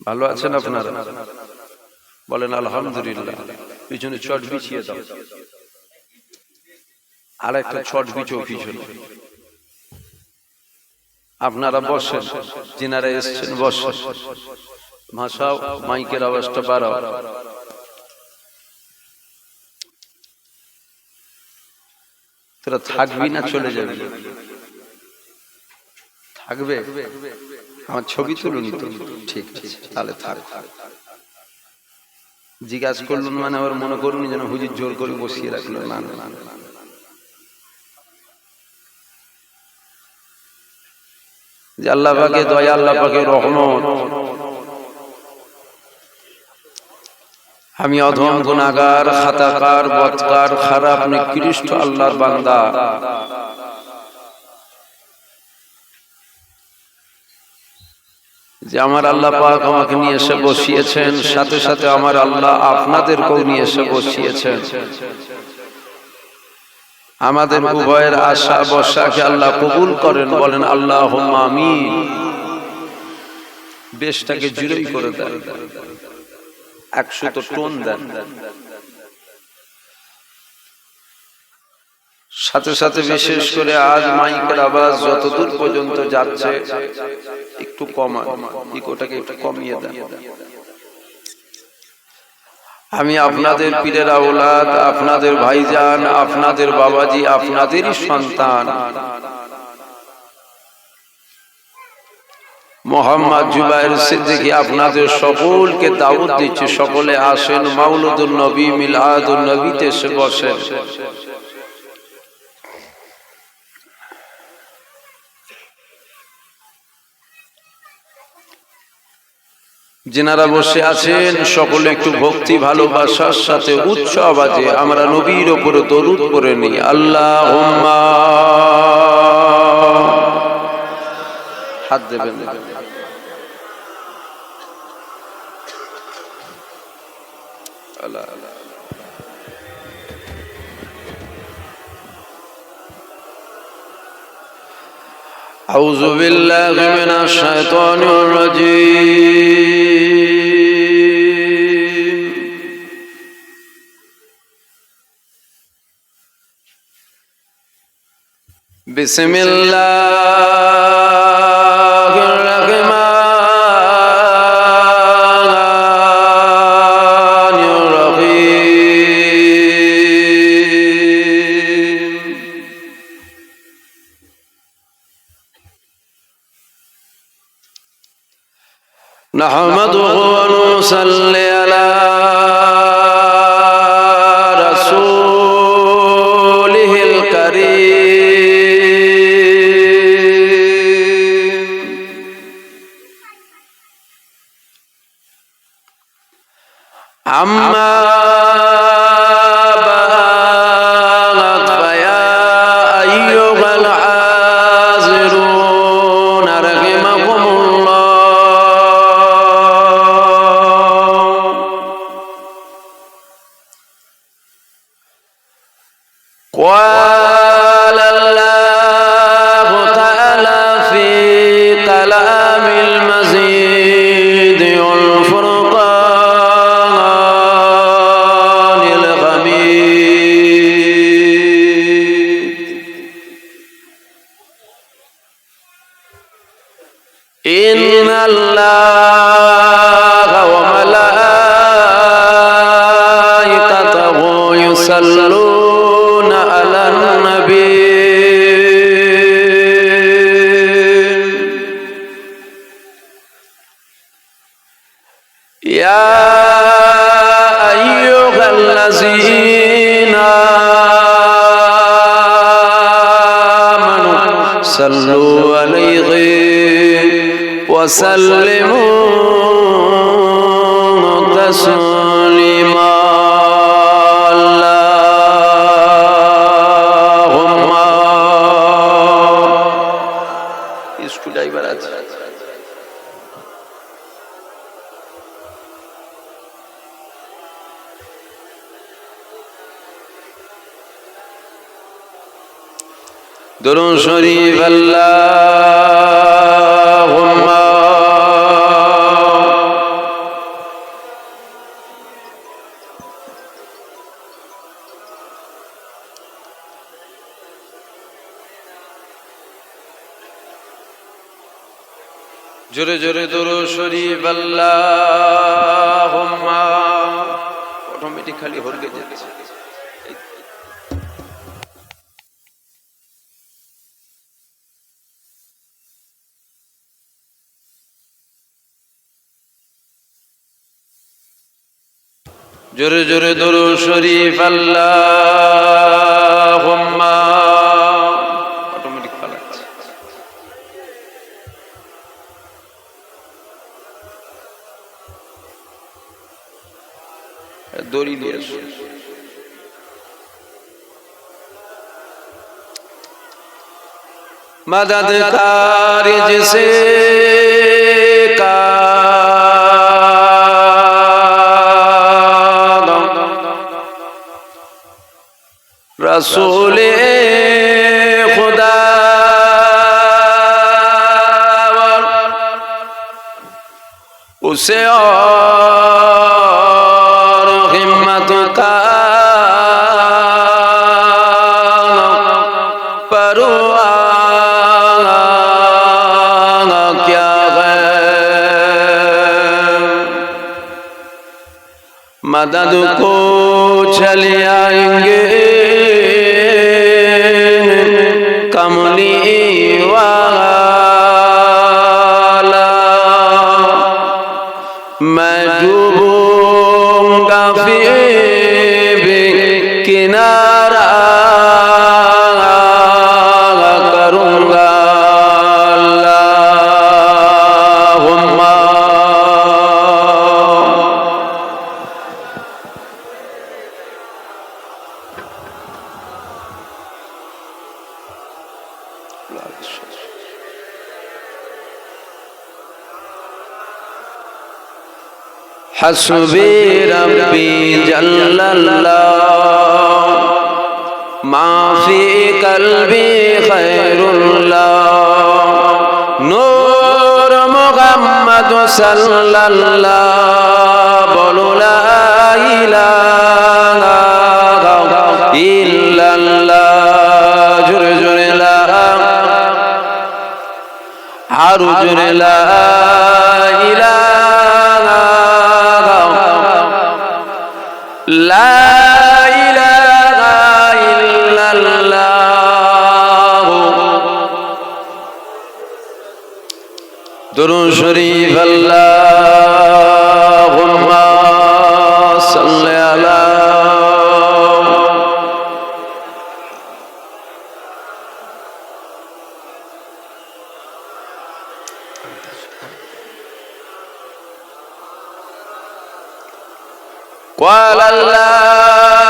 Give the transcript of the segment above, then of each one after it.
ভালো আছেন আপনারা? বলেন আলহামদুলিল্লাহ। পিছনে চট বিছিয়ে দাও, আর একটা চট বিছো পিছনে। আপনারা বসেন, যিনারা এসছেন বসেন। ভাষাও, মাইকের আওয়াজটা বাড়াও। তোরা থাকবি না চলে যাবি? থাকবে? আমার ছবি তুলুন তো। ঠিক আছে, তাহলে থাক। জিজ্ঞাসা করলুন মানে আবার মনে করুন যেন হুজুর জোর করে বসিয়ে রাখলো। না না, যে আল্লাহ পাকের দয়া, আল্লাহ পাকের রহমত। আমি অধম, গুনাহগার, খাতাকার, বদকার, খারাপ, নিকৃষ্ট আল্লাহর বান্দা। যে আমার আল্লাহ পাক আমাকে নিয়ে এসে বসিয়েছেন, সাথে সাথে আমার আল্লাহ আপনাদেরকেও নিয়ে এসে বসিয়েছেন। আমাদের উভয়ের আশা বসাকে আল্লাহ কবুল করেন। বলেন আল্লাহুম্মা আমিন। বেশটাকে জিরোই করে দেন, 100 তো টোন দেন। সাথে সাথে বিশেষ করে আজ মাইকের আওয়াজ যতদূর পর্যন্ত যাচ্ছে একটু কমান, ইকোটাকে একটু কমিয়ে দেন। আমি আপনাদের পীরের আওলাদ, আপনাদের ভাইজান, আপনাদের বাবাজি, আপনাদেরই সন্তান মোহাম্মদ জুবায়ের সিদ্দিকী আপনাদের সকলকে দাওয়াত দিচ্ছে, সকলে আসেন মাওলুদুন নবী, মিলাদুন নবীতে এসে বসেন। যিনারা বসে আছেন সকলে একটু ভক্তি ভালোবাসার সাথে উচ্চ আওয়াজে আমরা নবীর উপরে দরুদ পড়ে নিই। আল্লাহুম্মা, হাত দেবেন। আল্লাহ আউযু বিল্লাহি মিনাশ শাইতানির রাজীম। বিসমিল্লাহির রহমানির রহিম। নাহমাদুহু ওয়া নুসাল্লি আলা রাসূলিহিল কারীম। আম্মা বা'দ ফায়া আইয়ুহাল হাযিরুন রাহিমাকুমুল্লাহ। قال الله تعالى في كلام المزيد والفرقان الحميد. إن الله وملائكته يصلون على النبي. يا أيها الذين آمنوا صلوا عليه وسلموا تسليما. দুরূদ শরীফ আল্লাহ জোরে জোরে দরুদ শরীফ আল্লাহুম্মা। অটোমেটিক খালি হরকে যাচ্ছে। জোরে জোরে দরুদ শরীফ আল্লাহুম্মা। অটোমেটিক পালাচ্ছে। দড়ি নিয়ে আসো। मदद कारज से रसूले खुदा उसे और हिम्मत का मदद को चले आएंगे कमली वाला। मैं डूबूंगा फिर भी किनारा करूंगा। हस्बी रब्बी जल्लल्लाह माफी कल्बी खैरुल्लाह नूर मुहम्मद सल्लल्लाह बोलो ला इलाहा इल्लल्लाह। जुरे जुरे ला हारू जुरे ला ला इलाहा इल्लल्लाह। दुरूद शरीफ अल्लाहुम्मा सल्ली अला। قال الله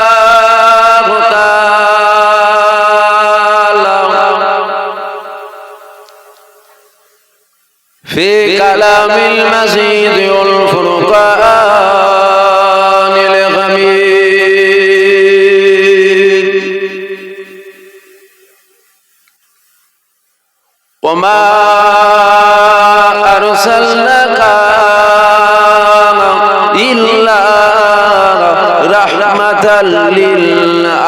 تعالى في كلام المزيد والفرقان الحميد وما أرسلناك إلا رحمة للعالمين.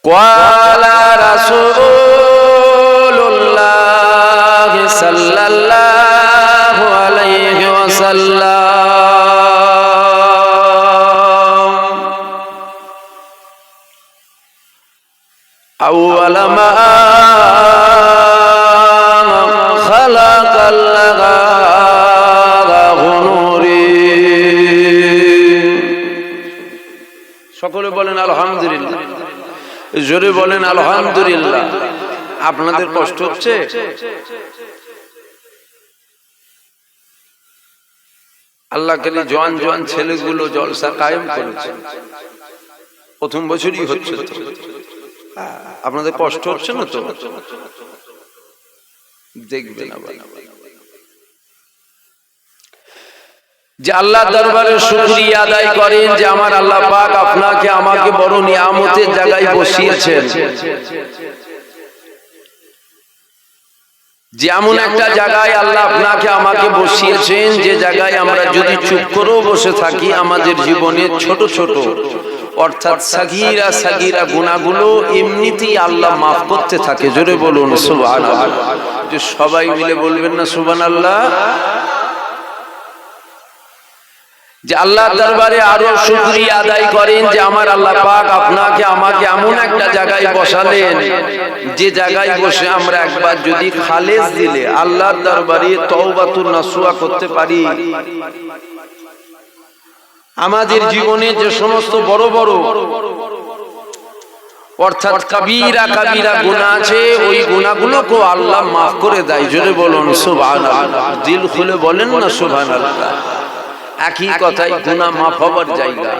قال رسول الله صلى الله عليه وسلم أول ما خلق الله نوري. সকলে বলেন আলহামদুলিল্লাহ, জোরে বলেন আলহামদুলিল্লাহ। আপনাদের কষ্ট হচ্ছে? আল্লাহ খালি জোয়ান জোয়ান ছেলেগুলো জলসা কায়েম করেছে, প্রথম বছরই হচ্ছে তো। আপনাদের কষ্ট হচ্ছে না তো? দেখবেন যে আল্লাহ দরবারে শুকরিয়া আদায় করেন যে আমার আল্লাহ পাক আপনাকে আমাকে বড় নিয়ামতের জায়গায় বসিয়েছেন, যে এমন একটা জায়গায় আল্লাহ আপনাকে আমাকে বসিয়েছেন যে জায়গায় আমরা যদি চুপ করেও বসে থাকি আমাদের জীবনে ছোট ছোট অর্থাৎ সাগীরা সাগীরা গুনাহগুলো এমনিতেই আল্লাহ মাফ করতে থাকে। জোরে বলুন সুবহানাল্লাহ। যে সবাই মিলে বলবেন না সুবহানাল্লাহ? যে আল্লাহর দরবারে আরো শুকরিয়া আদায় করেন যে আমার আল্লাহ পাক আপনাকে আমাকে এমন একটা জায়গায় বসালেন যে জায়গায় বসে আমরা একবার যদি খালেস দিলে আল্লাহর দরবারে তওবাতুন নাসুহা করতে পারি। আমাদের জীবনে যে সমস্ত বড় বড় অর্থাৎ কাবীরা কাবীরা গুনাহ আছে, ওই গুনাহগুলোকে আল্লাহ মাফ করে দেয়। জোরে বলুন সুবহানাল্লাহ। দিল খুলে বলেন না সুবহানাল্লাহ। একই কথাই গুনাহ মাফ হবার জায়গা,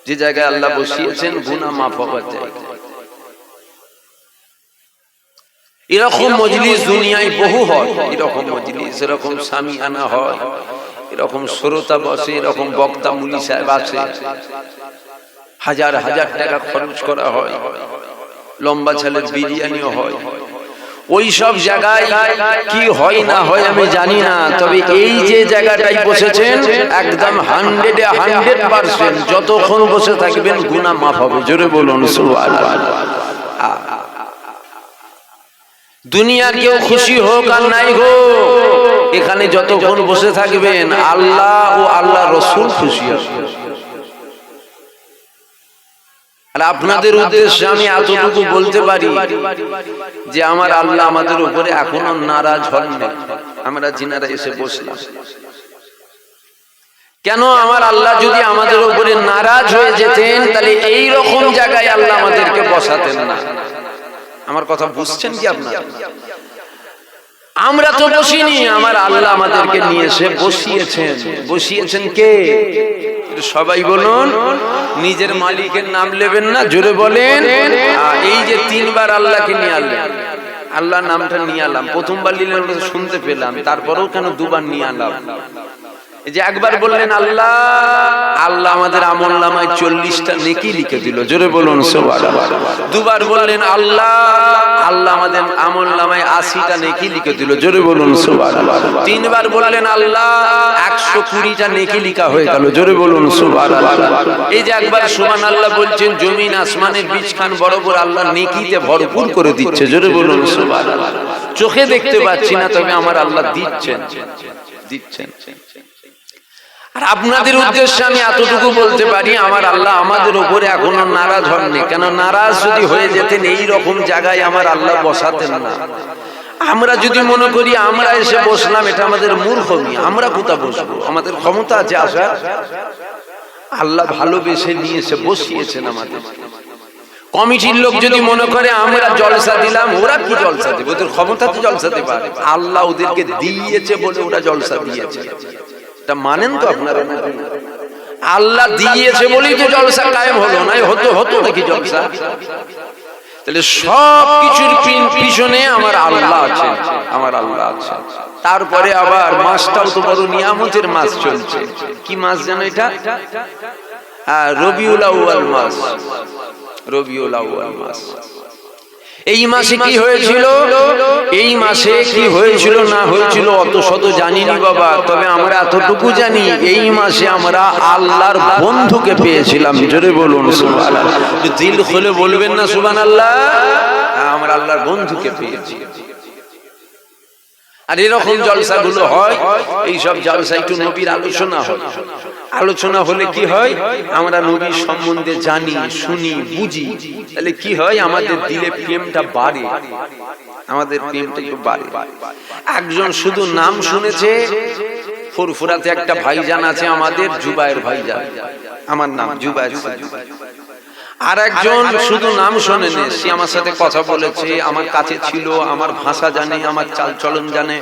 যে জায়গায় আল্লাহ বসিয়েছেন গুনাহ মাফ হবার জায়গা। এরকম মজলিস দুনিয়ায় বহু হয়, এরকম মজলিস, এরকম সামিয়ানা হয়, এরকম শ্রোতা বসে, এরকম বক্তা মুলি সাহেব আছে, হাজার হাজার টাকা খরচ করা হয়, লম্বা ছেলের বিরিয়ানিও হয়। ওই সব জায়গায় কি হয় না হয় আমি জানি না, তবে এই যে জায়গাটায় বসেছেন একদম 100% যতক্ষণ বসে থাকবেন গুনাহ মাফ হবে। জোরে বলুন সুবহানাল্লাহ। দুনিয়া কেউ খুশি হোক আর নাই হোক, এখানে যতক্ষণ বসে থাকবেন আল্লাহ ও আল্লাহ রসুল খুশি হবে। আর আপনাদের উদ্দেশ্যে আমি এতটুকু বলতে পারি যে আমার আল্লাহ আমাদের উপরে এখনো নারাজ হননি। আমরা যিনারা এসে বসলাম, কেন আমার আল্লাহ যদি আমাদের উপরে নারাজ হয়ে যেতেন তাহলে এই রকম জায়গায় আল্লাহ আমাদেরকে বসাতেন না। আমার কথা বুঝছেন কি আপনারা? আমরা তো বসিনি, আমার আল্লাহ আমাদেরকে নিয়ে এসে বসিয়েছেন। বসিয়েছেন কে? সবাই বলুন। নিজের মালিকের নাম নেবেন না, জোরে বলেন। এই যে 3 বার আল্লাহকে নিয়ে আনলেন, আল্লাহ নামটা নিয়ে আনলাম, প্রথমবার নিলেন শুনতে পেলাম, তারপরেও কেন 2 বার নিয়ে আনলাম? এই যে একবার বললেন আল্লাহ, আল্লাহ আমাদের আমলনামায় 40টা নেকি লিখে দিল। জোরে বলুন সুবহানাল্লাহ। 2 বার বললেন আল্লাহ, আল্লাহ আমাদের আমলনামায় 80টা নেকি লিখে দিল। জোরে বলুন সুবহানাল্লাহ। 3 বার বললেন আল্লাহ, 120টা নেকি লেখা হয়ে গেল। জোরে বলুন সুবহানাল্লাহ। এই যে একবার সুবহানাল্লাহ বলছেন, জমিন আসমানের বীজখান বরাবর আল্লাহ নেকিতে ভরপুর করে দিচ্ছে। জোরে বলুন সুবহানাল্লাহ। চোখে দেখতে পাচ্ছি না, তবে আমার আল্লাহ দিচ্ছেন, দিচ্ছেন। আর আপনাদের উদ্দেশ্যে আমি এতটুকু বলতে পারি, আমার আল্লাহ আমাদের উপরে এখনো নারাজ হননি। কেন নারাজ যদি হয়ে যেতেন এই রকম জায়গায় আমার আল্লাহ বসাতেন না। আমরা যদি মনে করি আমরা এসে বসলাম, এটা আমাদের মূর্খমি। আমরা কোথায় বসবো? আমাদের ক্ষমতা আছে আসার? আল্লাহ ভালোবেসে নিয়ে এসে বসিয়েছেন আমাদের। কমিটির লোক যদি মনে করে আমরা জলসা দিলাম, ওরা কি জলসা দেবে? ওদের ক্ষমতাতে জলসা দেবে? আল্লাহ ওদেরকে দিয়েছে বলে ওরা জলসা দিয়েছে। এটা মানেন তো আপনারা? আল্লাহ দিয়েছে বলেই তো জলসা কায়েম হলো, না হতো নাকি জলসা? তাহলে সব কিছুর পিছনে আমার আল্লাহ আছে, আমার আল্লাহ আছে। তারপরে আবার মাসটাও তো বড় নিয়ামতের মাস চলছে। কি মাস জানো এটা? রবিউল আউয়াল মাস। রবিউল আউয়াল মাস। এই মাসে কি হয়েছিল? এই মাসে কি হয়েছিল না হয়েছিল অত শত জানিনি বাবা, তবে আমরা এতটুকু জানি এই মাসে আমরা আল্লাহর বন্ধুকে পেয়েছিলাম। জোরে বলুন সুবহানাল্লাহ। দিল খুলে বলবেন না সুবহানাল্লাহ? আমরা আল্লাহর বন্ধুকে পেয়েছি। আর এরকম জলসাগুলো হয়, এই সব জলসা একটু নবীর আলোচনা হয়। আলোচনা হলে কি হয়? আমরা নবীর সম্বন্ধে জানি, শুনি, বুঝি। তাহলে কি হয়? আমাদের দিলে প্রেমটা বাড়ে, আমাদের প্রেমটা একটু বাড়ে। একজন শুধু নাম শুনেছে, ফুরফুরাতে একটা ভাইজান আছে আমাদের, জুবায়ের ভাইজান, আমার নাম জুবায়ের। আর একজন শুধু নাম শোনেনি, সে আমার সাথে কথা বলেছে, আমার কাছে ছিল, আমার ভাষা জানে, আমার চাল চলন জানে,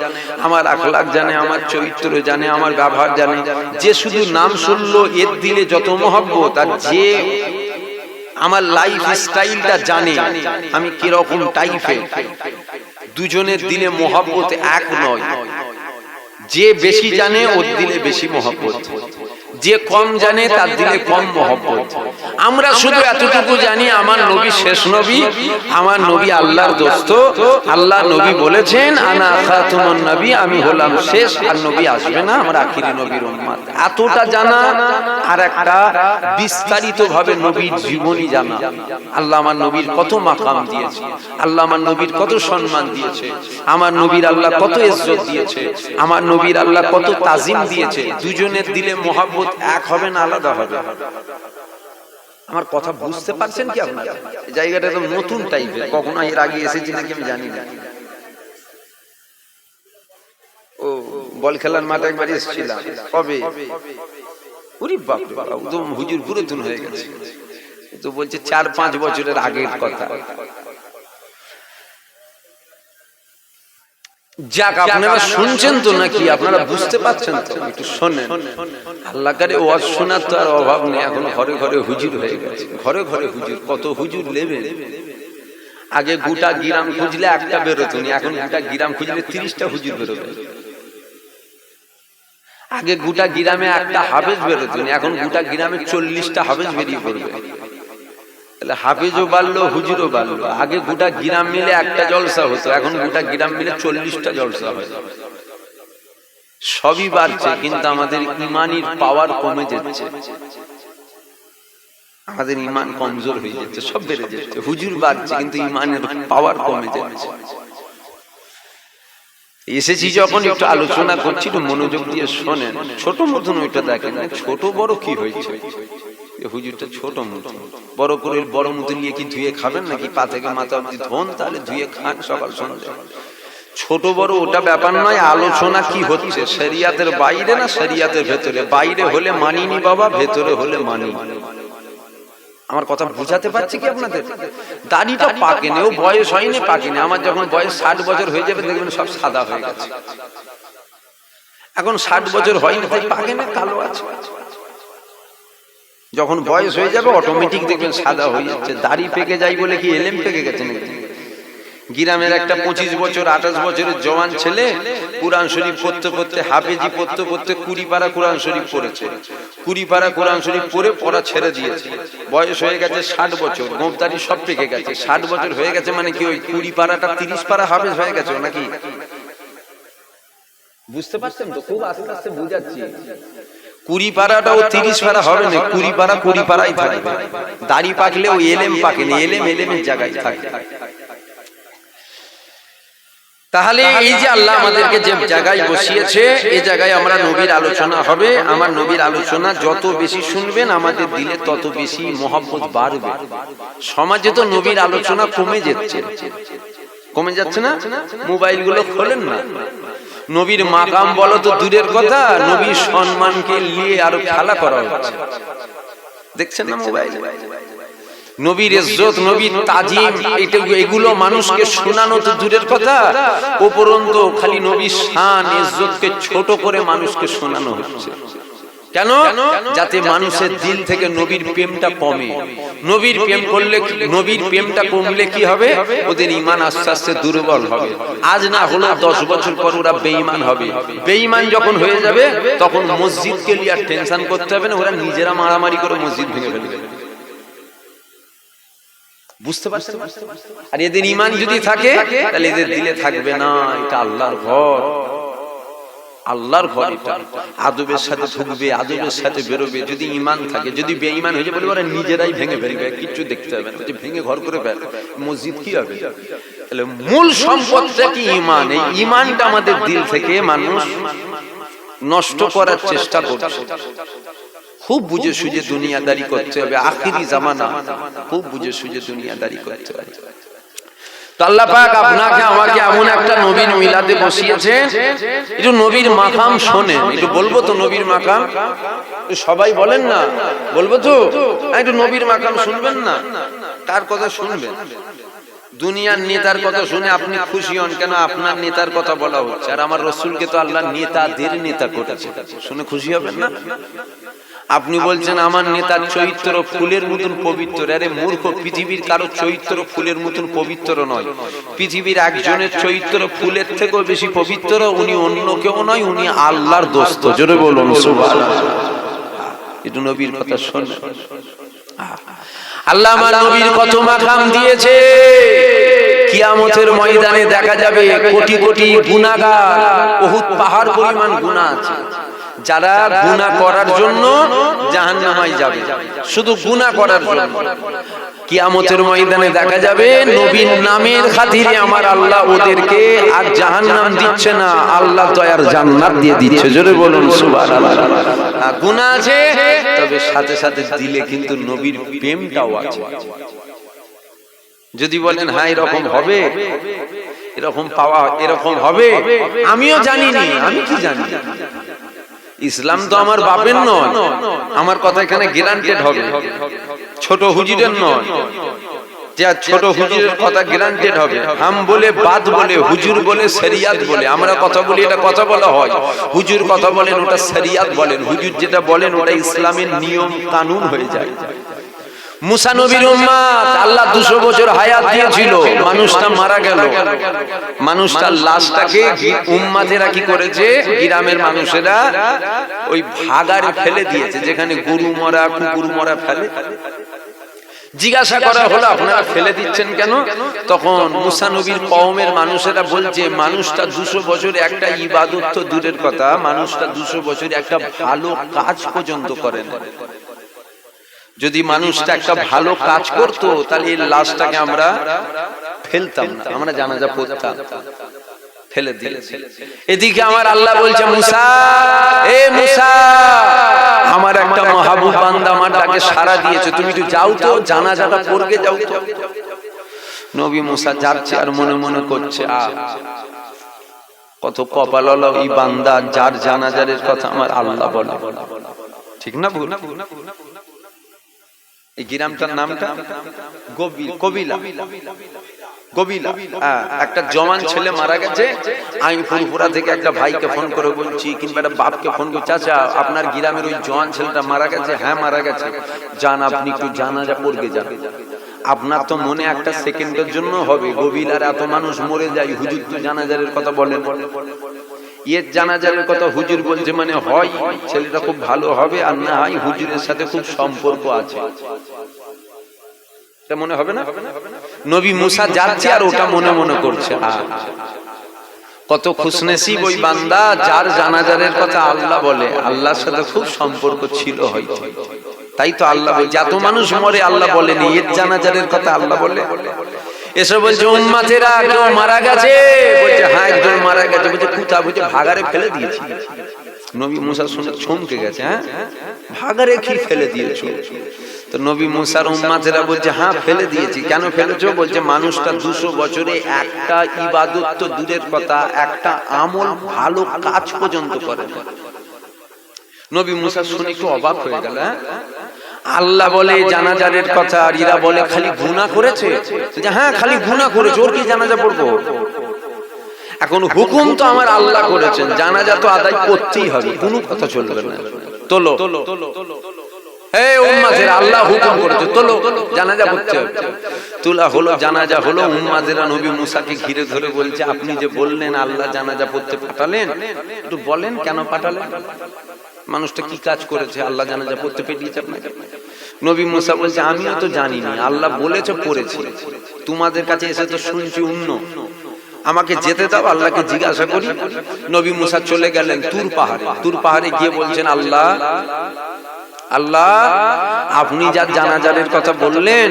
আমার আখলাক জানে, আমার চরিত্র জানে, আমার ব্যবহার জানে। যে শুধু নাম শুনলো, এর দিলে যত মহব্বত, আর যে আমার লাইফ স্টাইলটা জানে আমি কিরকম টাইপের, দুজনের দিলে মহব্বত এক নয়। যে বেশি জানে ওর দিলে বেশি মহব্বত, যে কম জানে তার দিলে কম মহব্বত। আমরা শুধু এতটুকু জানি আমার নবী শেষ নবী, আমার নবী আল্লাহর দোস্ত। আল্লাহ নবী বলেছেন আনা খাতুমুন নবী, আমি হলাম শেষ, আর নবী আসবে না, আমরা আখিরি নবীর উম্মত। এতটা জানা আর একটা বিস্তারিত ভাবে নবীর জীবনী জানা। আল্লাহ আমার নবীর কত মাকাম দিয়েছে, আল্লাহ আমার নবীর কত সম্মান দিয়েছে, আমার নবীর আল্লাহ কত ইজ্জত দিয়েছে, আমার নবীর আল্লাহ কত তাজিম দিয়েছে। দুজনের দিলে মহব্বত এক হবে না আলাদা হবে? আমার কথা বুঝতে পারছেন কি আপনারা? এই জায়গাটা তো নতুন টাইপের, কখনো এর আগে এসেছি নাকি আমি জানি না। ও বল খেলার মাঠে একবার এসেছিলাম, কবে? ওরে বাপ রে বাপ, তো হুজুর পুরাতন হয়ে গেছে। তো বলছে 4-5 বছরের আগের কথা। যাক, আপনারা শুনছেন তো নাকি? আপনারা বুঝতে পারছেন তো? একটু শোনেন। আল্লাহ কারে ওয়াজ শোনার তো আর অভাব নেই। এখন ঘরে ঘরে হুজুর হয়ে গেছে, ঘরে ঘরে হুজুর। কত হুজুর নেবেন? আগে গোটা গ্রাম খুঁজলে একটা বেরোতো না, এখন গোটা গ্রাম খুঁজলে 30টা হুজুর বেরোবে। আগে গোটা গ্রামে একটা হাফেজ বেরোতো না, এখন গোটা গ্রামে 40টা হাফেজ বেরিয়ে পড়বে। তাহলে হাফেজও বাড়লো, হুজুরও বাড়লো। আগে গোটা গ্রাম মিলে একটা জলসা হতো, এখন গোটা গ্রাম মিলে 40টা জলসা হয়। সবই বাড়ছে, কিন্তু আমাদের ইমানির পাওয়ার কমে যাচ্ছে। আমাদের ইমান কমজোর হয়ে যাচ্ছে, সব বেড়ে যাচ্ছে। হুজুর বাড়ছে কিন্তু ইমানের পাওয়ার কমে যাচ্ছে। এসেছি যখন একটু আলোচনা করছি, একটু মনোযোগ দিয়ে শোনেন। ছোট মতন ওইটা দেখেন, ছোট বড় কি হয়েছে? হুজুরটা ছোট মতন, বড় করে বড় মতন নিয়ে কি ধুয়ে খাবেন নাকি? পা থেকে মাথা অবধি ধোন, তাহলে ধুয়ে খান সকাল সন্ধ্যা। ছোট বড় ওটা ব্যাপার নয়। আলোচনা কি হচ্ছে, শরিয়াতের বাইরে না শরিয়াতের ভেতরে? বাইরে হলে মানিনি বাবা, ভেতরে হলে মানি। আমার কথা বুঝাতে পারছি কি আপনাদের? দাড়িটা পাকেনি, ও বয়স হয়নি, পাকেনি। আমার যখন বয়স 60 বছর হয়ে যাবে দেখবেন সব সাদা হয়ে গেছে। এখন 60 বছর হয়নি তাই পাকে না, কালো আছে। যখন বয়স হয়ে যাবে অটোমেটিক দেখবেন সাদা হয়ে যাচ্ছে। দাড়ি পেকে যায় বলে কি এলেম পেকে গেছে নাকি? গ্রামের একটা 25 বছর 28 বছরের জওয়ান ছেলে কুরআন শরীফ পড়তে পড়তে, হাফেজি পড়তে পড়তে 20 পারা কোরআন শরীফ পড়েছে। 20 পারা কোরআন শরীফ পড়ে পড়া ছেড়ে দিয়েছে। বয়স হয়ে গেছে 60 বছর, গোঁফদাড়ি সব পেকে গেছে। 60 বছর হয়ে গেছে মানে কি ওই 20 পারাটা 30 পারা হাফেজ হয়ে গেছে নাকি? বুঝতে পারছেন তো? খুব আস্তে আস্তে বুঝাচ্ছি। 20 পারাটাও 30 পারা হবে না, 20 পারা 20 পারাই থাকবে। দাড়ি পাকলে ওই এলেম পাকেনি, এলেম এলেমের জায়গায় থাকে। তাহলে এই যে আল্লাহ আমাদেরকে যে জায়গায় বসিয়েছে, এই জায়গায় আমরা নবীর আলোচনা হবে। আমার নবীর আলোচনা যত বেশি শুনবেন আমাদের দিলে তত বেশি মহব্বত বাড়বে। সমাজে তো নবীর আলোচনা কমে যাচ্ছে, কমে যাচ্ছে না? মোবাইল গুলো খোলেন না, নবীর মাকাম বলো তো দূরের কথা, নবীর সম্মানকে নিয়ে আরো খেলা করা হচ্ছে। দেখছেন না মোবাইল? নবীর ইজ্জত, নবীর তাজিম, এগুলো মানুষকে শোনানো তো দূরের কথা, উপরন্তু খালি নবীর শান ইজ্জতকে ছোট করে মানুষকে শোনানো হচ্ছে। কেন? যাতে মানুষের দিল থেকে নবীর প্রেমটা কমে। নবীর প্রেম করলে, নবীর প্রেমটা কমলে কি হবে? ওদের ঈমান আস্তে আস্তে দুর্বল হবে। আজ না হলো 10 বছর পর ওরা বেঈমান হবে। বেঈমান যখন হয়ে যাবে তখন মসজিদকে নিয়ে আর টেনশন করতে হবে না, ওরা নিজেরা মারামারি করে মসজিদ ভেঙে ফেলবে। বুঝতে পারছেন? আর এদের ঈমান যদি থাকে তাহলে এদের দিলে থাকবে না এটা আল্লাহর ঘর, আল্লাহর ঘর। এটা আদবের সাথে ঢুকবে, আদবের সাথে বেরোবে। যদি ঈমান থাকে, যদি বেঈমান হয়ে যাবে ওরা নিজেরাই ভেঙে ফেলবে, কিছু দেখতে হবে না। ভেঙে ঘর করে ফেলবে, মসজিদ কি হবে? তাহলে মূল সম্পদটা কি? ঈমান। এই ঈমানটা আমাদের দিল থেকে মানুষ নষ্ট করার চেষ্টা করছে। খুব বুঝে সুঝে দুনিয়াদারি করতে হবে। আখিরি জামানা, খুব বুঝে সুঝে দুনিয়াদারি করতে হবে। তো আল্লাহ পাক আপনাকে আমাকে এমন একটা নবীর মিলাদে বসিয়েছেন, একটু নবীর মাকাম শোনেন। একটু বলবো তো নবীর মাকাম? সবাই বলেন না, বলবো তো? একটু নবীর মাকাম শুনবেন না? কার কথা শুনবেন? দুনিয়ার নেতার কথা শুনে আপনি খুশি হন কেন? আপনার নেতার কথা বলা হচ্ছে। আর আমার রাসূলকে তো আল্লাহ নেতাদের নেতা করেছে, শুনে খুশি হবেন না? আপনি বলছেন আমার নেতার চরিত্র ফুলের মতন পবিত্র। আরে মূর্খ, পৃথিবীর কারো চরিত্র ফুলের মতন পবিত্র নয়। পৃথিবীর একজনের চরিত্র ফুলের থেকেও বেশি পবিত্র। উনি অন্য কেউ নয়, উনি আল্লাহর দোস্ত। জোরে বলুন সুবহানাল্লাহ। একটু নবীর কথা শোন। আল্লাহ আমার নবীর কত মাকাম দিয়েছে। কিয়ামতের ময়দানে দেখা যাবে কোটি কোটি গুনাহগার, উহুদ পাহাড় পরিমাণ গুনাহ আছে, যারা গুনাহ করার জন্য জাহান্নামে যাবে, শুধু গুনাহ করার জন্য। কিয়ামতের ময়দানে দেখা যাবে নবীর নামের খাতিরে আমার আল্লাহ ওদেরকে আর জাহান্নাম দিচ্ছে না, আল্লাহ দয়ার জান্নাত দিয়ে দিচ্ছে। জোরে বলুন সুবহানাল্লাহ। গুনাহ আছে, তবে সাথে সাথে দিলে কিন্তু নবীর প্রেমটাও আছে। যদি বলেন হ্যাঁ এরকম হবে, এরকম পাওয়া, এরকম হবে, আমিও জানি না, আমি কি জানি। ইসলাম তো আমার বাপের নয়, আমার কথা এখানে গ্যারান্টেড হবে, ছোট হুজুরের নয়। যে ছোট হুজুরের কথা গ্যারান্টেড হবে। হাম বলে, বাদ বলে, হুজুর বলে, শরিয়াত বলে, আমরা কথা বলি, এটা কথা বলা হয়। হুজুর কথা বলেন, ওটা শরিয়াত বলেন। হুজুর যেটা বলেন ওটা ইসলামের নিয়ম কানুন হয়ে যায়। মুসা নবীর উম্মত, আল্লাহ 200 বছর হায়াত দিয়েছিল, মানুষটা মারা গেল। মানুষটার লাশটাকে উম্মতেরা কি করেছে, গ্রামের মানুষেরা ওই ভাগাড়ে ফেলে দিয়েছে, যেখানে গরু মরা, কুকুর মরা ফেলে। জিজ্ঞাসা করা হলো আপনারা ফেলে দিচ্ছেন কেন? তখন মুসা নবীর কওমের মানুষেরা বলছে, মানুষটা 200 বছর একটা ইবাদত তো দূরের কথা, মানুষটা 200 বছর একটা ভালো কাজ পর্যন্ত করে না। যদি মানুষটা একটা ভালো কাজ করতো তাহলে এই লাশটাকে আমরা ফেলতাম না, আমরা জানাজা পড়তাম, ফেলে দিয়েছে। এদিকে আমার আল্লাহ বলছে, মুসা, এ মুসা, আমার একটা মাহবুব বান্দা আমার ডাকে সাড়া দিয়েছে, তুমি একটু যাও তো, জানাজাটা পড়বে, যাও তো। নবী মুসা যাচ্ছে আর মনে মনে করছে, কত কপালওয়ালা এই বান্দা, যার জানাজারের কথা আমার আল্লাহ বলে। ঠিক না ভুল? এই গ্রামটার নামটা কবিলা। কবিলা। একটা জওয়ান ছেলে মারা গেছে। আমি ফুরফুরা থেকে একটা ভাইকে ফোন করে বলছি, কিংবা একটা বাপকে ফোন করে, চাচা আপনার গ্রামের ওই জওয়ান ছেলেটা মারা গেছে। হ্যাঁ মারা গেছে, যান আপনি একটু জানাজা পড়বে যান। আপনার তো মনে একটা সেকেন্ডের জন্য হবে, কবিলার এত মানুষ মরে যায়, হুজুর তো জানাজারের কথা বলেন। এর জানাজারের কথা হুজুর বলছে মানে হয় ছেলেটা খুব ভালো হবে, আর না হয় হুজুরের সাথে খুব সম্পর্ক আছে, এটা মনে হবে না? নবী মুসা যাচ্ছে আর ওটা মনে মনে করছে। কত খুশনসিব ওই বান্দা যার জানাজারের কথা আল্লাহ বলে, আল্লাহর সাথে খুব সম্পর্ক ছিল হয়তো, তাই তো আল্লাহ বলছে। এত মানুষ মরে আল্লাহ বলেনি, এর জানাজারের কথা আল্লাহ বলে। এসে বলছে উম্মতেরা কেউ মারা গেছে, বলছে হ্যাঁ একজন মারা গেছে। বলছে কোথা? বলছে ভাগাড়ে ফেলে দিয়েছি। নবী মুসা শুনে চমকে গেছে, হ্যাঁ ভাগাড়ে কি ফেলে দিয়েছো? তো নবী মুসার উম্মতেরা বলছে হ্যাঁ ফেলে দিয়েছি। কেন ফেলেছো? বলছে মানুষটা 200 বছরে একটা ইবাদত তো দূরের কথা, একটা আমল ভালো কাজ পর্যন্ত করে না। নবী মুসা শুনে একটু অবাক হয়ে গেল। আল্লাহ বলে জানাজারের কথা, আর এরা বলে খালি গুনাহ করেছে। হ্যাঁ খালি গুনাহ করেছে, ওর কি জানাজা পড়বো? এখন হুকুম তো আমার আল্লাহ করেছেন, জানাজা তো আদায় করতেই হবে, কোনো কথা চলবে না। তোলো এই উম্মতেরা, আল্লাহ হুকুম করেছে তোলো, জানাজা পড়তে হবে। তোলা হলো, জানাজা হলো। উম্মতেরা নবী মুসাকে ঘিরে ধরে বলছে, আপনি যে বললেন আল্লাহ জানাজা পড়তে পাঠালেন, একটু বলেন কেন পাঠালেন? মানুষটা কি কাজ করেছে আল্লাহ জানাজা পড়তে পাঠিয়েছে আপনাকে? নবী মুসা বলছে আমিও তো জানি না, আল্লাহ বলেছে পড়েছি, তোমাদের কাছে এসে তো শুনছি অন্য, আমাকে যেতে দাও, আল্লাহকে জিজ্ঞাসা করি। নবী মুসা চলে গেলেন তুর পাহাড়ে। তুর পাহাড়ে গিয়ে বলছেন, আল্লাহ আল্লাহ আপনি যার জানাজারের কথা বললেন,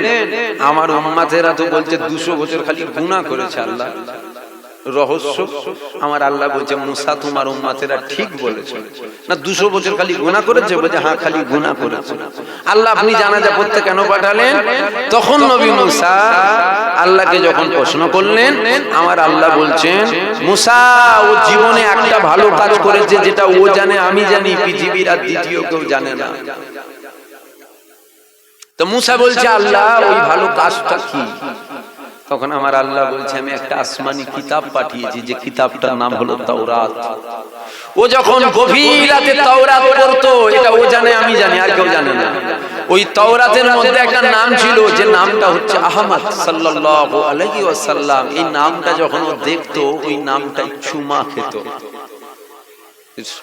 আমার উম্মতেরা তো বলছে 200 বছর খালি গুনাহ করেছে। আল্লাহ রহস্য আমার আল্লাহ বলছে, মুসা তোমার উম্মতেরা ঠিক বলেছে না, 200 বছর খালি গুনাহ করেছে? বলছে হ্যাঁ খালি গুনাহ করেছে। আল্লাহ আপনি জানাজা পড়তে কেন পাঠালেন? তখন নবী মুসা আল্লাহকে যখন প্রশ্ন করলেন, আমার আল্লাহ বলছেন, মুসা ও জীবনে একটা ভালো কাজ করেছে, যেটা ও জানে আমি জানি, পৃথিবীর আর দ্বিতীয় কেউ জানে না। তো মুসা বলছে আল্লাহ ওই ভালো কাজটা কি? তখন আমার আল্লাহ বলছে, আমি একটা আসমানি কিতাব পাঠিয়েছি, যে কিতাবটার নাম হলো তাওরাত। ও যখন গভীর রাতে তাওরাত পড়তো, এটা ও জানে আমি জানি, আর কেউ জানে না। ওই তাওরাতের মধ্যে একটা নাম ছিল, যে নামটা হচ্ছে আহমদ সাল্লাল্লাহু আলাইহি ওয়াসাল্লাম। এই নামটা যখন ও দেখতো, ওই নামটাই চুমা খেত।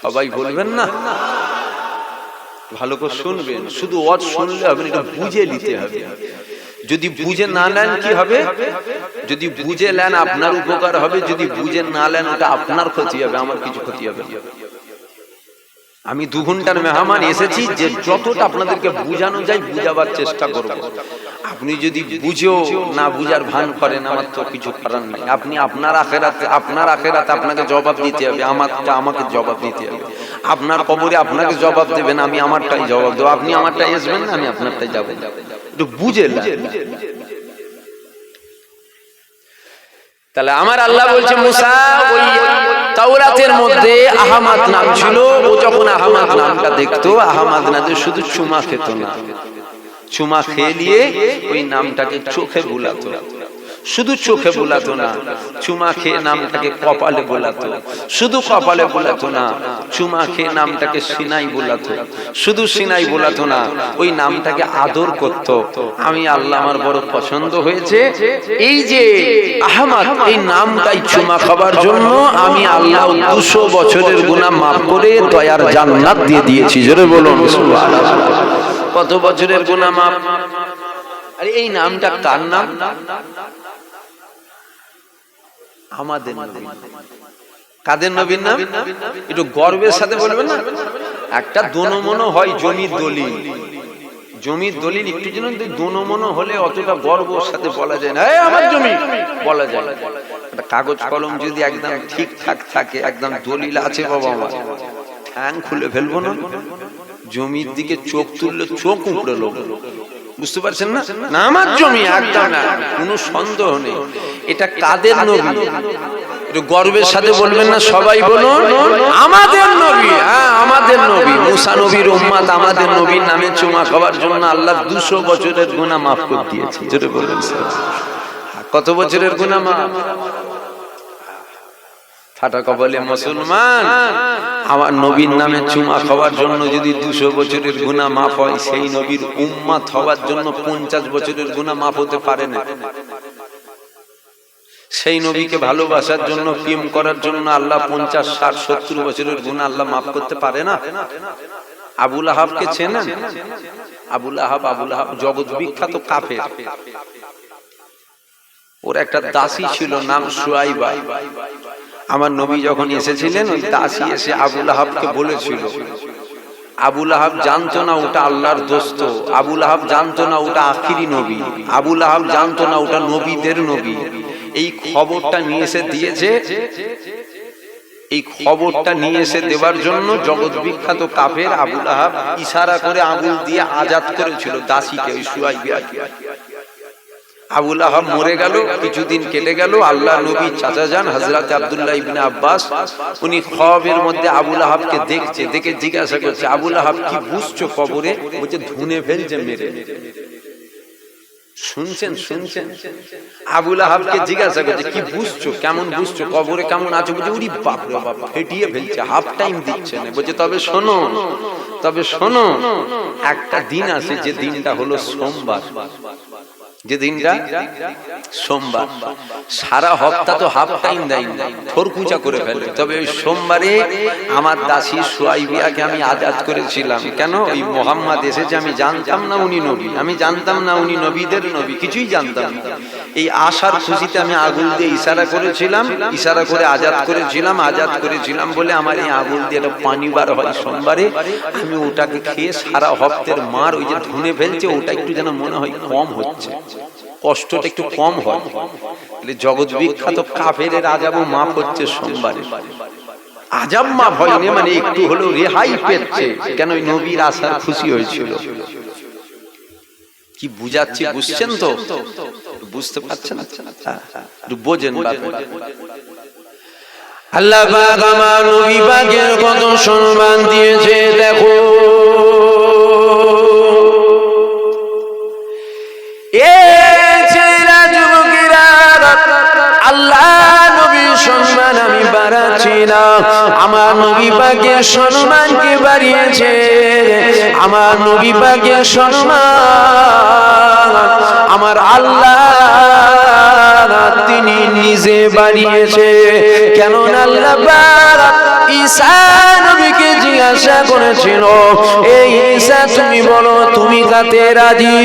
সবাই বলবেন না? ভালো করে শুনবেন, শুধু ওয়াজ শুনলে হবে না, এটা বুঝে নিতে হবে। যদি বুঝে না নেন কি হবে? যদি বুঝে নেন আপনার উপকার হবে, যদি বুঝে না নেন ওটা আপনার ক্ষতি হবে, আমার কিছু ক্ষতি হবে না। আমি 2 ঘন্টার মেহমান এসেছি, যে যতটা আপনাদেরকে বুঝানো যায় বুঝাবার চেষ্টা করব। আপনি যদি বুঝেও না বুঝার ভান করেন, আমার তো কিছু করার নেই। আপনি আপনার আখেরাতে আপনাকে জবাব দিতে হবে, আমাকে জবাব দিতে হবে। আপনার কবরে আপনাকে জবাব দেবেন, আমি আমারটাই জবাব দেবো। আপনি আমারটাই আসবেন না, আমি আপনারটাই যাব। একটু বুঝে। তাহলে আমার আল্লাহ বলছে মুসা, ওই তাওরাতের মধ্যে আহমদ নাম ছিল। ও যখন আহমদ নামটা দেখতো, আহমদ না যে শুধু চুমা খেত না, চুমা খেয়ে নিয়ে ওই নামটাকে চোখে বুলাতো। শুধু চোখে বোলাতো না, চুমা খেয়ে নামটাকে কপালে বোলাতো। শুধু কপালে বোলাতো না, চুমা খেয়ে নামটাকে সিনাই বোলাতো। শুধু সিনাই বোলাতো না, ওই নামটাকে আদর করত। আমি আল্লাহ আমার বড় পছন্দ হয়েছে এই যে আহমদ, এই নামটাই চুমা খাবার জন্য আমি আল্লাহ 200 বছরের গুনাহ মাফ করে দয়ার জান্নাত দিয়ে দিয়েছি। জোরে বলুন সুবহানাল্লাহ। কত বছরের গুনাহ মাফ! আরে এই নামটা কার নাম? আমাদের নবী। কাদের নবীর নাম? একটু গর্বের সাথে বলবেন না। একটা দোনমনো হয় জমির দলিল, জমির দলিল একটু যেন দোনমনো হলে অতটা গর্বের সাথে বলা যায় না, আমার জমি বলা যায়। একটা কাগজ কলম যদি একদম ঠিকঠাক থাকে, একদম দলিল আছে বাবা আমার, ঠ্যাং খুলে ফেলবো না। জমির দিকে চোখ তুললে চোখ উপড়ে লোক, বুঝতে পারছেন না? না আমার জমি, একদম না, কোনো সন্দেহ নেই। এটা কাদের নবী? একটু গর্বের সাথে বলবেন না, সবাই বলুন আমাদের নবী। হ্যাঁ আমাদের নবী, মুসা নবীর উম্মত। আমাদের নবীর নামে চুমা খাওয়ার জন্য আল্লাহ 200 বছরের গুনাহ মাফ করে দিয়েছে। জোরে বলুন কত বছরের গুনাহ মাফ! ফাটা কপালে মুসলমান, আমার নবীর নামে চুমা খাওয়ার জন্য যদি 200 বছরের গুনাহ মাফ হয়, সেই নবীর উম্মত হওয়ার জন্য 50 বছরের গুনাহ মাফ হতে পারে না। সেই নবীকে ভালোবাসার জন্য, প্রেম করার জন্য আল্লাহ 50, 60, 70 বছরের গুনাহ আল্লাহ মাফ করতে পারে না? আবু লাহাবকে চেনেন? আবু লাহাব জগৎ বিখ্যাত কাফের। ওর একটা দাসী ছিল, নাম সুয়াইবা। আমার নবী যখন এসেছিলেন, ওই দাসী এসে আবু লাহাবকে বলেছিল। আবু লাহাব জানতো না ওটা আল্লাহর দোস্ত। আবু লাহাব জানতো না ওটা আখিরি নবী। আবু লাহাব জানতো না ওটা নবীদের নবী। এই খবরটা নিয়ে এসে দিয়েছে। এই খবরটা নিয়ে এসে দেওয়ার জন্য জগৎ বিখ্যাত কাফের আবু লাহাব ইশারা করে আঙ্গুল দিয়ে আজাদ করেছিল দাসীকে, ওই সুয়াইবাকে। আবু লাহাব মরে গেল, কিছুদিন কেটে গেল। আল্লাহ নবী চাচা যান হযরত আব্দুল্লাহ ইবনে আব্বাস, উনি খবরের মধ্যে আবু লাহাবকে দেখছে, দেখে জিজ্ঞাসা করছে, আবু লাহাব কি বুঝছো কবরে? বলছে ধুনে ফেলছে মেরে। শুনছেন? আবু লাহাবকে জিজ্ঞাসা করছে কি বুঝছো, কেমন বুঝছো, কবরে কেমন আছো? বলছে ওরে বাপ রে বাপ, ফেটিয়ে ফেলছে, হাফ টাইম দিচ্ছে না। বলছে তবে শোনো, একটা দিন আছে, যে দিনটা হলো সোমবার। যে দিনটা সোমবার, সারা হপ্তাহ তো হাফ টাইম দেয় না, থরকুচা করে ফেলে। তবে ওই সোমবারে আমার দাসী সুয়াইবিয়াকে আমি আজাদ করেছিলাম। কেন? ওই মুহাম্মদ এসেছে, আমি জানতাম না উনি নবী, আমি জানতাম না উনি নবীদের নবী, কিছুই জানতাম না। এই আশার খুশিতে আমি আগুন দিয়ে ইশারা করেছিলাম, ইশারা করে আজাদ করেছিলাম বলে আমার এই আগুন দিয়ে একটা পানি বার হয় সোমবারে। আমি ওটাকে খেয়ে সারা হপ্তের মার ওই যে ধুনে ফেলছে, ওটা একটু যেন মনে হয় কম হচ্ছে, কষ্টটা একটু কম হয়। জগৎ বিখ্যাত কাফের আযাবও মাফ হচ্ছে সোমবারে। আযাব মাফ হয়নি মানে একটু হলেও রেহাই পেচ্ছে। কেন? ওই নবীর আশার খুশি হয়েছিল। কি বুঝাচ্ছি, বুঝছেন তো? বুঝতে পারছেন? একটু বোঝেন। আল্লাহ পাক আমার নবী পাকের কত সম্মান দিয়েছে দেখো। সম্মান আমি বাড়াচ্ছি না, আমার নবী পাকের সম্মানকে বাড়িয়েছে। আমার নবী পাকের সম্মান আমার আল্লাহ তিনি নিজে বাড়িয়েছে। কেন? আল্লাহ পাক ঈসা নবীকে জিজ্ঞাসা করেছিল, এই ঈসা তুমি বলো তুমি কাতে রাজি?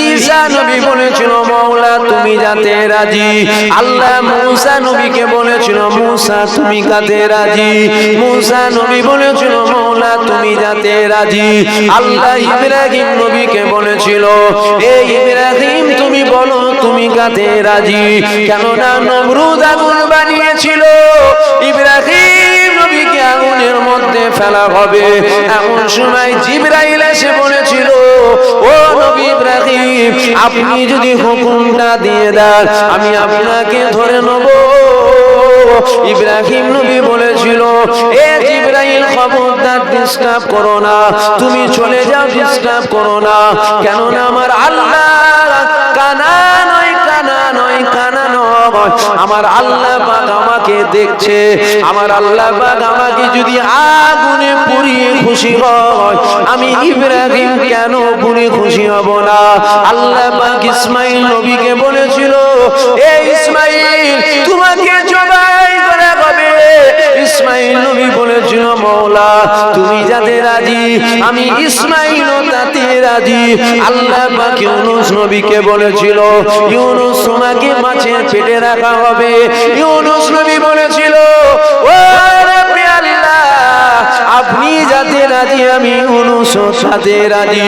ঈসা নবী বলেছিল, মাওলা তুমি যাতে রাজি। আল্লাহ মূসা নবীকে বলেছিল, মূসা তুমি কাতে রাজি? মূসা নবী বলেছিল, মাওলা তুমি যাতে রাজি। আল্লাহ ইব্রাহিম নবীকে বলেছিল, এই ইব্রাহিম তুমি বলো তুমি কাতে রাজি? কেননা নমরুদ আগুন বানিয়েছিল, ইব্রাহিম নবীকে আগুনের মধ্যে ফেলা হবে। এমন সময় জিবরাইল এসে বলেছিল, ও নবী ইব্রাহিম আপনি যদি হুকুমটা দিয়ে দেন আমি আপনাকে ধরে নেব। ইব্রাহিম নবী বলেছিল, এ জিবরাইল খবরদার ডিস্টার্ব করো না, তুমি চলে যাও, ডিস্টার্ব করো না। কেননা আমার আল্লাহ কানা নয়, কানা নয়, কানা নয়, আমার আল্লাহ পাক আমাকে দেখছে। আমার আল্লাহ পাক আমাকে যদি আগুনে পুড়িয়ে খুশি হয়, আমি ইব্রাহিম কেন পুড়িয়ে খুশি হব না? আল্লাহ পাক ইসমাইল নবীকে বলেছিল, এ ইসমাইল তোমাকে জবাই করা হবে। ইসমাইল নবী বলেছিল, মাওলা তুমি যাতে রাজি আমি ইসমাইলও তাতে রাজি। আল্লাহ পাক ইউনূস নবীকে বলেছিল, ইউনূস তোমাকে মাছের পেটে রাখা হবে। ইউনূস নবী বলেছিল, ও রব্বি আল্লাহ আপনি যাতে রাজি আমি ইউনূসও তাতে রাজি।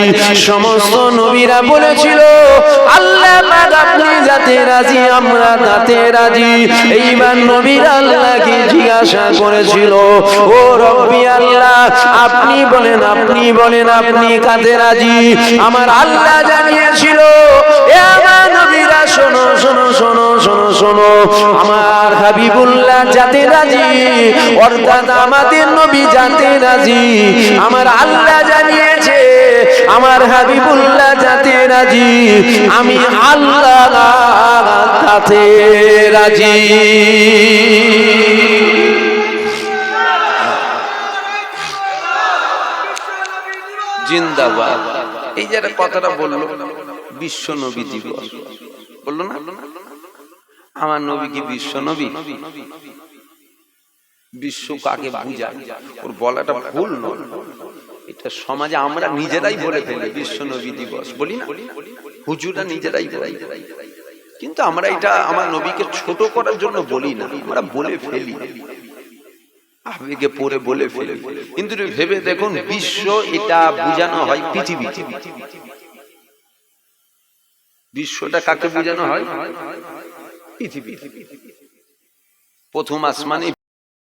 সমস্ত নবীরা বলেছিল, আল্লাহ পাক আপনি যাতে রাজি আমরা তাতে রাজি। এইবার নবীরা আল্লাহকে জিজ্ঞাসা করেছিল, ও রব্বি আল্লাহ আপনি বলেন, আপনি বলেন আপনি কাতে রাজি? আমার আল্লাহ জানিয়েছিল, এ আমার নবীরা শোনো শোনো শোনো শোনো শোনো, আমার হাবিবুল্লাহ যাতে রাজি, অর্থাৎ আমাদের নবী যাতে রাজি। আমার আল্লাহ জানিয়েছে আমার হাবিবুল্লাহ যাতে রাজি, আমি আল্লাহ তাতে রাজি। জিন্দাবাদ। এই যে কথাটা বললো বিশ্ব নবী দিবস, বললো না আমার নবী কি বিশ্ব নবী? বিশ্ব কাকে বুঝায় ওর বলাটা ভুল নয়। এটা সমাজে আমরা নিজেরাই বলে ফেলি বিশ্ব নবী দিবস, বলি না, হুজুরা নিজেরাই বলে। কিন্তু আমরা এটা আমার নবীকে ছোট করার জন্য বলি না, আমরা বলে ফেলি, আবেগে পড়ে বলে ফেলি। কিন্তু ভেবে দেখুন বিশ্ব এটা বোঝানো হয় পৃথিবী। বিশ্বটা কাকে বোঝানো হয়? পৃথিবী। প্রথম আসমানে